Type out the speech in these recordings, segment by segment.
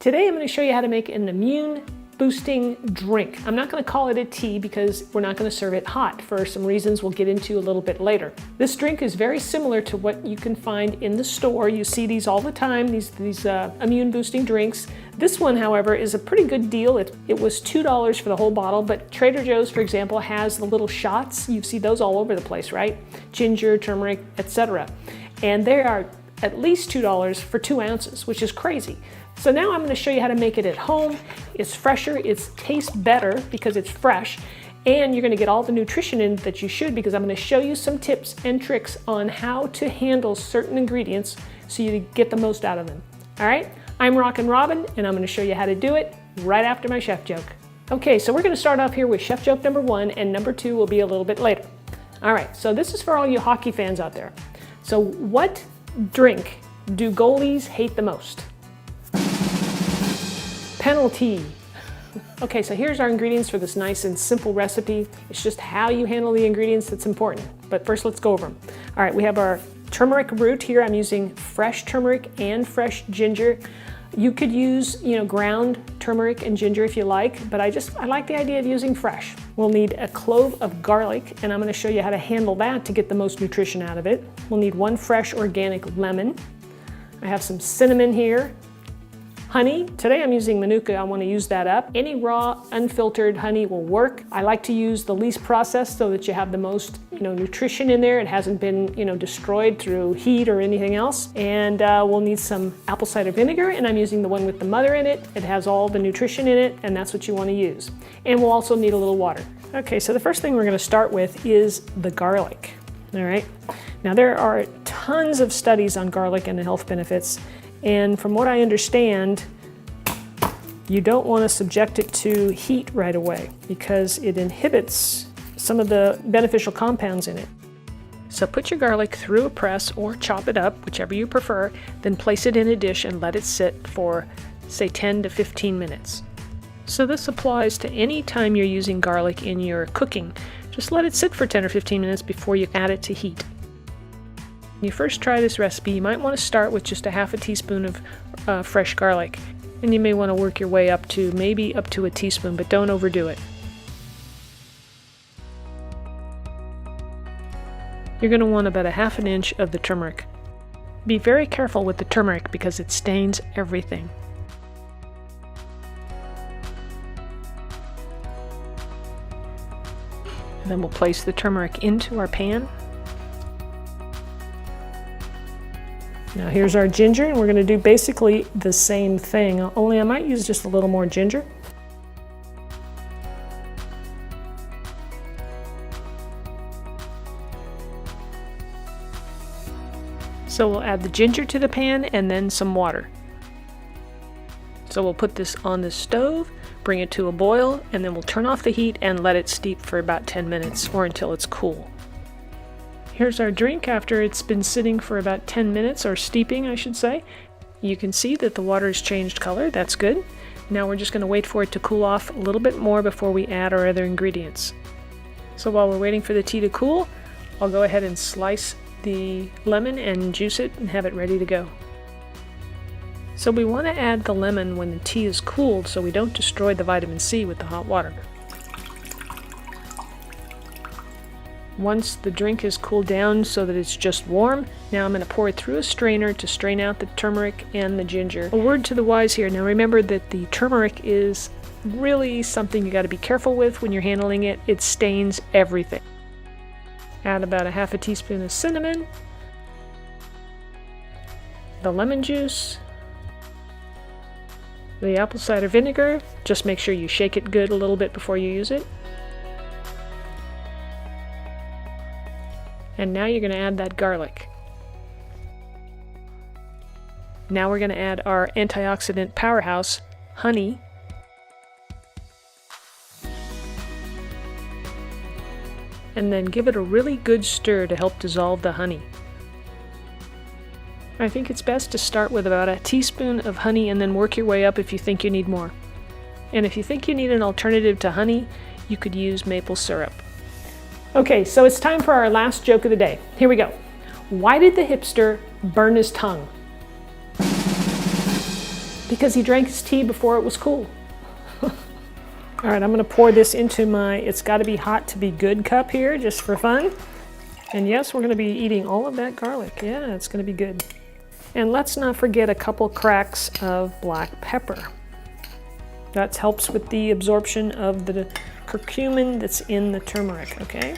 Today I'm going to show you how to make an immune boosting drink. I'm not going to call it a tea because we're not going to serve it hot for some reasons we'll get into a little bit later. This drink is very similar to what you can find in the store. You see these all the time, these immune boosting drinks. This one, however, is a pretty good deal. It was $2 for the whole bottle, but Trader Joe's, for example, has the little shots. You see those all over the place, right? Ginger, turmeric, etc. And they are at least $2 for 2 ounces, which is crazy. So now I'm going to show you how to make it at home. It's fresher, it tastes better because it's fresh, and you're going to get all the nutrition in that you should, because I'm going to show you some tips and tricks on how to handle certain ingredients so you get the most out of them. All right, I'm Rockin' Robin, and I'm going to show you how to do it right after my chef joke. Okay, so we're going to start off here with chef joke number 1, and number 2 will be a little bit later. All right, so this is for all you hockey fans out there. So what drink do goalies hate the most? Penalty. Okay, so here's our ingredients for this nice and simple recipe. It's just how you handle the ingredients that's important. But first, let's go over them. All right, we have our turmeric root here. I'm using fresh turmeric and fresh ginger. You could use, ground turmeric and ginger if you like, but I like the idea of using fresh. We'll need a clove of garlic, and I'm going to show you how to handle that to get the most nutrition out of it. We'll need 1 fresh organic lemon. I have some cinnamon here. Honey, today I'm using Manuka, I want to use that up. Any raw, unfiltered honey will work. I like to use the least processed so that you have the most nutrition in there. It hasn't been destroyed through heat or anything else. And we'll need some apple cider vinegar, and I'm using the one with the mother in it. It has all the nutrition in it, and that's what you want to use. And we'll also need a little water. Okay, so the first thing we're going to start with is the garlic. All right, now there are tons of studies on garlic and the health benefits. And from what I understand, you don't want to subject it to heat right away because it inhibits some of the beneficial compounds in it. So put your garlic through a press or chop it up, whichever you prefer, then place it in a dish and let it sit for, say, 10 to 15 minutes. So this applies to any time you're using garlic in your cooking. Just let it sit for 10 or 15 minutes before you add it to heat. When you first try this recipe, you might want to start with just a half a teaspoon of fresh garlic, and you may want to work your way up to maybe up to a teaspoon, but don't overdo it. You're going to want about a half an inch of the turmeric. Be very careful with the turmeric because it stains everything. And then we'll place the turmeric into our pan. Now here's our ginger, and we're going to do basically the same thing, only I might use just a little more ginger. So we'll add the ginger to the pan and then some water. So we'll put this on the stove, bring it to a boil, and then we'll turn off the heat and let it steep for about 10 minutes or until it's cool. Here's our drink after it's been sitting for about 10 minutes, or steeping I should say. You can see that the water has changed color, that's good. Now we're just going to wait for it to cool off a little bit more before we add our other ingredients. So while we're waiting for the tea to cool, I'll go ahead and slice the lemon and juice it and have it ready to go. So we want to add the lemon when the tea is cooled so we don't destroy the vitamin C with the hot water. Once the drink is cooled down so that it's just warm, now I'm going to pour it through a strainer to strain out the turmeric and the ginger. A word to the wise here, now remember that the turmeric is really something you got to be careful with when you're handling it. It stains everything. Add about a half a teaspoon of cinnamon, the lemon juice, the apple cider vinegar. Just make sure you shake it good a little bit before you use it. And now you're going to add that garlic. Now we're going to add our antioxidant powerhouse, honey. And then give it a really good stir to help dissolve the honey. I think it's best to start with about a teaspoon of honey and then work your way up if you think you need more. And if you think you need an alternative to honey, you could use maple syrup. Okay, so it's time for our last joke of the day. Here we go. Why did the hipster burn his tongue? because he drank his tea before it was cool. All right, I'm gonna pour this into my it's gotta be hot to be good cup here, just for fun. And yes, we're gonna be eating all of that garlic. Yeah, it's gonna be good. And let's not forget a couple cracks of black pepper. That helps with the absorption of the curcumin that's in the turmeric, okay?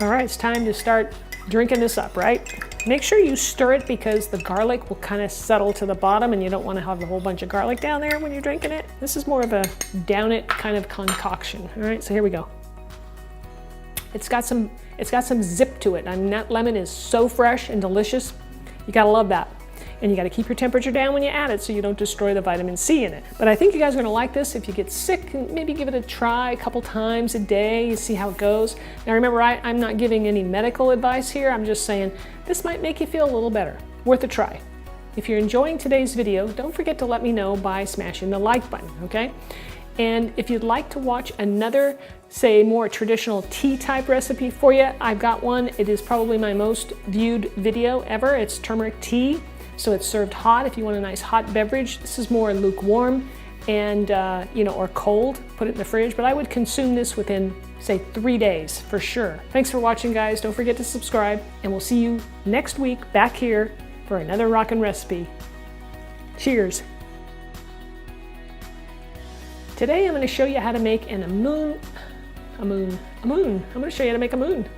All right, it's time to start drinking this up, right? Make sure you stir it because the garlic will kind of settle to the bottom and you don't want to have a whole bunch of garlic down there when you're drinking it. This is more of a down it kind of concoction. All right, so here we go. It's got some zip to it. I mean, that lemon is so fresh and delicious. You gotta love that. And you gotta keep your temperature down when you add it so you don't destroy the vitamin C in it. But I think you guys are gonna like this. If you get sick, maybe give it a try a couple times a day, you see how it goes. Now remember, I'm not giving any medical advice here. I'm just saying this might make you feel a little better. Worth a try. If you're enjoying today's video, don't forget to let me know by smashing the like button, okay? And if you'd like to watch another, say, more traditional tea type recipe for you, I've got one. It is probably my most viewed video ever. It's turmeric tea. So it's served hot if you want a nice hot beverage. This is more lukewarm and, or cold, put it in the fridge. But I would consume this within, say, 3 days for sure. Thanks for watching, guys. Don't forget to subscribe, and we'll see you next week back here for another rockin' recipe. Cheers. Today I'm going to show you how to make I'm going to show you how to make a moon.